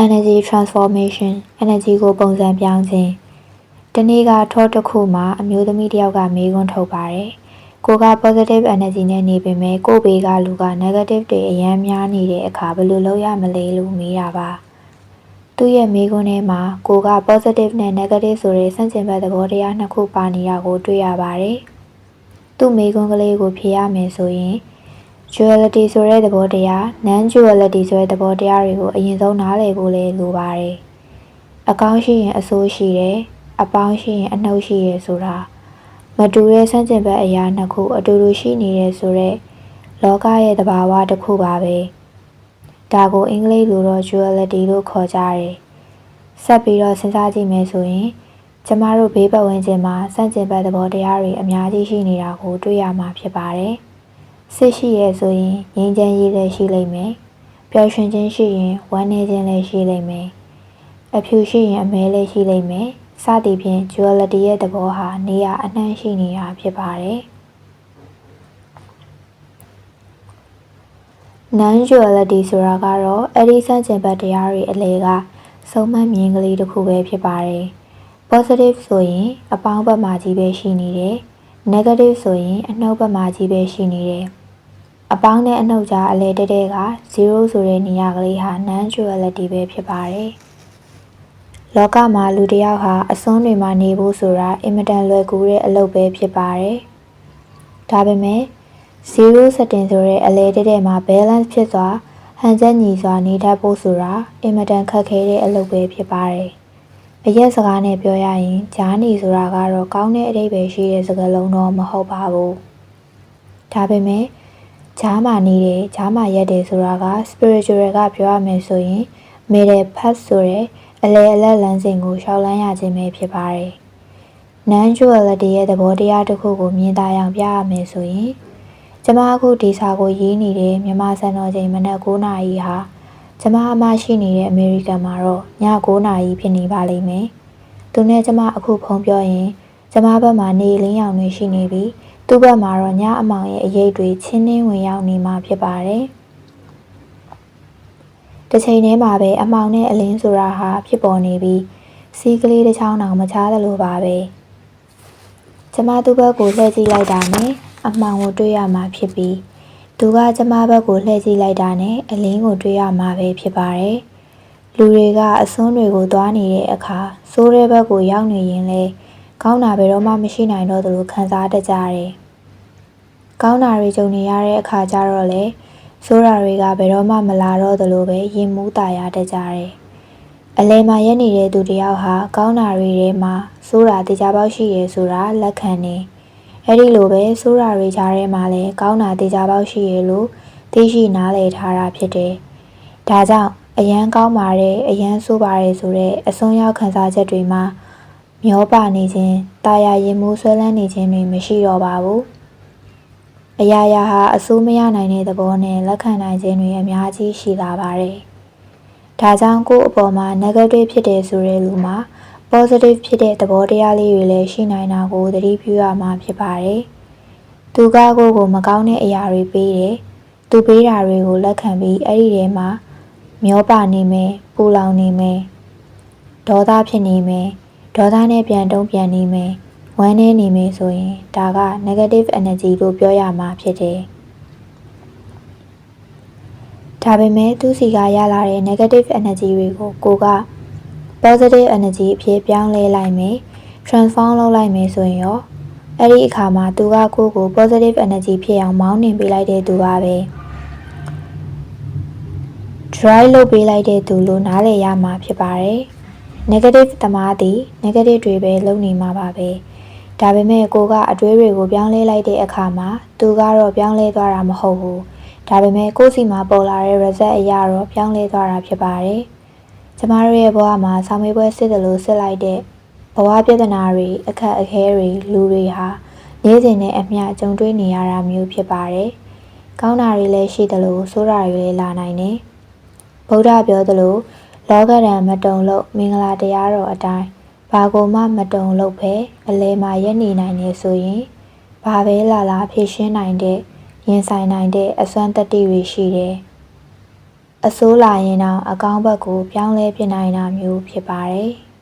energy transformation energy ကိုပုံစံပြောင်းခြင်းတနေ့ကထောတစ်ခုမှာအမျိုးသမီးတစ်ယောက်ကမေးခွန်းထုတ်ပါတယ်ကိုက positive energy နဲ့နေပေမဲ့ကိုဘေးကလူက negative တွေအများများနေတဲ့အခါဘယ်လိုလုပ်ရမလဲလို့မေးတာပါသူ့ရဲ့မေးခွန်းထဲမှာကိုက positive နဲ့ negative ဆိုတဲ့ဆန့်ကျင်ဘက်သဘောတရားနှစ်ခုပါနေတာကိုတွေ့ရပါတယ်သူ့မေးခွန်းကလေးကိုဖြေရမယ်ဆိုရင် duality ဆိုတဲ့သဘောတရား non-duality ဆိုတဲ့သဘောတရားတွေကိုအရင်ဆုံးနားလည်ဖို့လည်းလိုပါတယ်အကောင်းရှိရင်အဆိုးရှိတယ်အပေါင်းရှိရင်အနှုတ်ရှိရဆိုတာမတူတဲ့ဆန့်ကျင်ဘက်အရာနှစ်ခုအတူတူရှိနေတယ်ဆိုတော့လောကရဲ့သဘာဝတစ်ခုပါပဲဒါကိုအင်္ဂလိပ်လိုတော့ duality လို့ခေါ်ကြတယ်ဆက်ပြီးတော့စဉ်းစားကြည့်မယ်ဆိုရင်ကျမတို့ဘေးပတ်ဝန်းကျင်မှာဆန့်ကျင်ဘက်သဘောတရားတွေအများကြီးရှိနေတာကိုတွေ့ရမှာဖြစ်ပါတယ်စစ်ရှိရဲဆိုရင်ငြိမ်းချမ်းရေးလည်းရှိလိမ့်မယ်ပျော်ရွှင်ခြင်းရှိရင်ဝမ်းနည်းခြင်းလည်းရှိလိမ့်မယ်အဖြူရှိရင်အမဲလည်းရှိလိမ့်မယ်စသည်ဖြင့် duality ရဲ့သဘောဟာနေရာအနှံ့ရှိနေတာဖြစ်ပါတယ် non-duality ဆိုတာကတော့အဲ့ဒီဆန့်ကျင်ဘက်တရားတွေအလယ်ကဆုံးမမြင်ကလေးတစ်ခုပဲဖြစ်ပါတယ် positive ဆိုရင်အပေါင်းဘက်မှာကြီးပဲရှိနေတယ် negative ဆိုရင်အနှုတ်ဘက်မှာကြီးပဲရှိနေတယ်အပေါင်းနဲ့အနှုတ်ကြားအလယ်တဲက0ဆိုတဲ့နေရာကလေးဟာ non-duality ပဲဖြစ်ပါတယ်လောကမှာလူတစ်ယောက်ဟာအစွန်းတွေမှာနေဖို့ဆိုတာအင်မတန်လွယ်ကူတဲ့အလုပ်ပဲဖြစ်ပါတယ်ဒါပေမဲ့0 setting ဆိုတဲ့အလဲတဲမှာ balance ဖြစ်စွာဟန်ချက်ညီစွာနေတတ်ဖို့ဆိုတာအင်မတန်ခက်ခဲတဲ့အလုပ်ပဲဖြစ်ပါတယ်အရက်စကားနဲ့ပြောရရင်ဂျာနီဆိုတာကတော့ကောင်းတဲ့အဓိပ္ပာယ်ရှိတဲ့စကားလုံးတော့မဟုတ်ပါဘူးဒါပေမဲ့ဂျားမာနေတယ်ဂျားမာရက်တယ်ဆိုတာက spiritual ကပြောရမယ်ဆိုရင် middle path ဆိုတဲ့အလယ်အလတ်လမ်းစဉ်ကိုရှောက်လန်းရခြင်းပဲဖြစ်ပါတယ် non-duality ရဲ့သဘောတရားတစ်ခုကိုမြင်သာအောင်ပြရမယ်ဆိုရင်ကျမအခုဒီစာကိုရေးနေတဲ့မြန်မာစံတော်ချိန်မနက်9:00 နာရီဟာကျမအမရှိနေတဲ့အမေရိကန်မှာတော့ည9:00 နာရီဖြစ်နေပါလိမ့်မယ်သူနဲ့ကျမအခုဖုန်းပြောရင်ကျမဘက်မှာနေလင်းရောင်တွေရှိနေပြီးသူ့ဘက်မှာတော့ညအမောင်ရဲ့အရေးတွေချင်းနှင်းဝင်ရောက်နေမှာဖြစ်ပါတယ်တစ်ချိန်တည်းမှာပဲအမောင်နဲ့အလင်းဆိုတာဟာဖြစ်ပေါ်နေပြီးစီးကလေးတစ်ချောင်းတောင်မချားသလိုပါပဲကျမသူ့ဘက်ကိုလှည့်ကြည့်လိုက်တာနဲ့အမောင်ကိုတွေ့ရမှာဖြစ်ပြီးသူကကျမဘက်ကိုလှည့်ကြည့်လိုက်တာနဲ့အလင်းကိုတွေ့ရမှာပဲဖြစ်ပါတယ်လူတွေကအစွန်းတွေကိုသွားနေတဲ့အခါစိုးတဲ့ဘက်ကိုရောက်နေရင်လေကောင်းတာဘယ်တော့မှမရှိနိုင်တော့သလိုခံစားတတ်ကြတယ်ကောင်းတာတွေကြုံနေရတဲ့အခါကျတော့လေဆိုးတာတွေကဘယ်တော့မှမလာတော့သလိုပဲရင်မူးတာရတတ်ကြတယ်အလဲမှာရက်နေတဲ့သူတယောက်ဟာကောင်းတာတွေထဲမှာဆိုးတာတေချာပေါက်ရှိရဲဆိုတာလက်ခံနေအဲ့ဒီလိုပဲဆိုးတာတွေကြားထဲမှာလည်းကောင်းတာတေချာပေါက်ရှိရဲလို့သိရှိနားလည်ထားတာဖြစ်တယ်ဒါကြောင့်အရန်ကောင်းပါတယ်အရန်ဆိုးပါတယ်ဆိုတဲ့အစွန်းရောက်ခံစားချက်တွေမှာမျောပါနေခြင်းတာယာရင်မှုဆွဲလန်းနေခြင်းတွေမရှိတော့ပါဘူးအရာရာဟာအဆိုးမရနိုင်တဲ့သဘောနဲ့လက်ခံနိုင်ခြင်းတွေအများကြီးရှိလာပါတယ်ဒါကြောင့်ကိုယ့်အပေါ်မှာ negative ဖြစ်တယ်ဆိုတဲ့လူမှာ positive ဖြစ်တဲ့သဘောတရားလေးတွေလည်းရှိနိုင်တာကိုသတိပြုရမှာဖြစ်ပါတယ်သူကကိုယ့်ကိုမကောင်းတဲ့အရာတွေပေးတယ်သူပေးတာတွေကိုလက်ခံပြီးအဲ့ဒီထဲမှာမျောပါနေမယ်ပူလောင်နေမယ်ဒေါသဖြစ်နေမယ်ဒေါသနဲ့ပြန်တုံ့ပြန်နေမယ်ဝမ်းနည်းနေမယ်ဆိုရင်ဒါက negative energy လို့ပြောရမှာဖြစ်တယ်ဒါပေမဲ့သူစီကရလာတဲ့ negative energy တွေကိုကိုက positive energy အဖြစ်ပြောင်းလဲလိုက်မယ် transform လုပ်လိုက်မယ်ဆိုရင်ရောအဲ့ဒီအခါမှာသူကကိုကို positive energy ဖြစ်အောင်မောင်းနှင်ပေးလိုက်တဲ့သူပါပဲ drive လုပ်ပေးလိုက်တဲ့သူလို့နားလည်ရမှာဖြစ်ပါတယ် negative သမားသည် negative တွေပဲလုပ်နေမှာပါပဲဒါပေမဲ့ကိုကအတွေးတွေကိုပြောင်းလဲလိုက်တဲ့အခါမှာသူကတော့ပြောင်းလဲသွားတာမဟုတ်ဘူးဒါပေမဲ့ကိုယ့်စီမှာပေါ်လာတဲ့ result အရာတော့ပြောင်းလဲသွားတာဖြစ်ပါတယ်ကျမတို့ရဲ့ဘဝမှာဆောင်းမေးပွဲစစ်တယ်လို့စစ်လိုက်တဲ့ဘဝပြဿနာတွေအခက်အခဲတွေလူတွေဟာနေ့စဉ်နဲ့အမျှကြုံတွေ့နေရတာမျိုးဖြစ်ပါတယ်ကောင်းတာတွေလည်းရှိတယ်လို့ဆိုးတာတွေလည်းလာနိုင်တယ်ဗုဒ္ဓပြောသလိုလောကဓာတ်မတုံလို့မင်္ဂလာတရားတော်အတိုင်းဘာကိုမှမတုံလို့ပဲအလဲမှာရက်နေနိုင်နေဆိုရင်ဘာပဲလာလာဖြည့်ရှင်းနိုင်တဲ့ရင်ဆိုင်နိုင်တဲ့အစွမ်းတတ္တိတွေရှိတယ် အဆိုးလာရင်တော့အကောင်းဘက်ကိုပြောင်းလဲပြနိုင်တာမျိုးဖြစ်ပါတယ်။